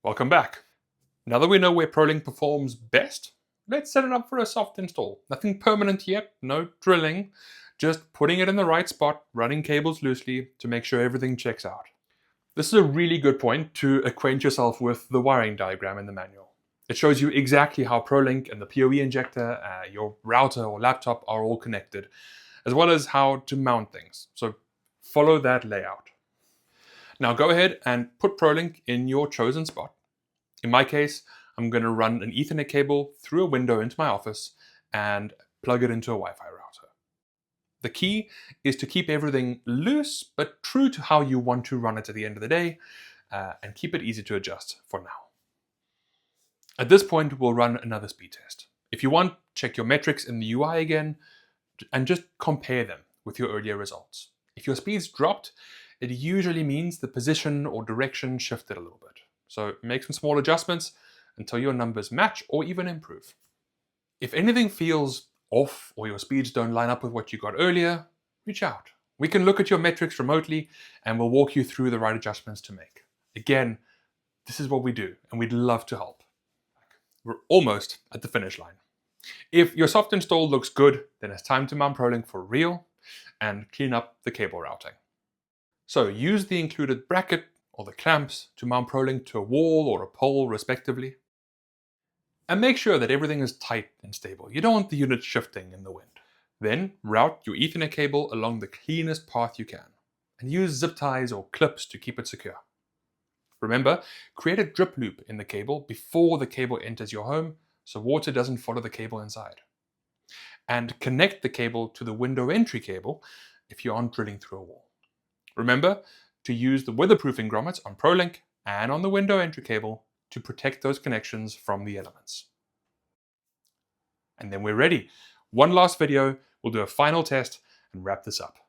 Welcome back. Now that we know where ProLink performs best, let's set it up for a soft install. Nothing permanent yet, no drilling, just putting it in the right spot, running cables loosely to make sure everything checks out. This is a really good point to acquaint yourself with the wiring diagram in the manual. It shows you exactly how ProLink and the PoE injector, your router or laptop are all connected, as well as how to mount things. So follow that layout. Now go ahead and put ProLink in your chosen spot. In my case, I'm going to run an Ethernet cable through a window into my office and plug it into a Wi-Fi router. The key is to keep everything loose but true to how you want to run it at the end of the day, and keep it easy to adjust for now. At this point, we'll run another speed test. If you want, check your metrics in the UI again and just compare them with your earlier results. If your speeds dropped, it usually means the position or direction shifted a little bit. So make some small adjustments until your numbers match or even improve. If anything feels off or your speeds don't line up with what you got earlier, reach out. We can look at your metrics remotely and we'll walk you through the right adjustments to make. Again, this is what we do and we'd love to help. We're almost at the finish line. If your soft install looks good, then it's time to mount ProLink for real and clean up the cable routing. So use the included bracket or the clamps to mount ProLink to a wall or a pole respectively. And make sure that everything is tight and stable. You don't want the unit shifting in the wind. Then route your Ethernet cable along the cleanest path you can and use zip ties or clips to keep it secure. Remember, create a drip loop in the cable before the cable enters your home so water doesn't follow the cable inside. And connect the cable to the window entry cable if you aren't drilling through a wall. Remember to use the weatherproofing grommets on ProLink and on the window entry cable to protect those connections from the elements. And then we're ready. One last video, we'll do a final test and wrap this up.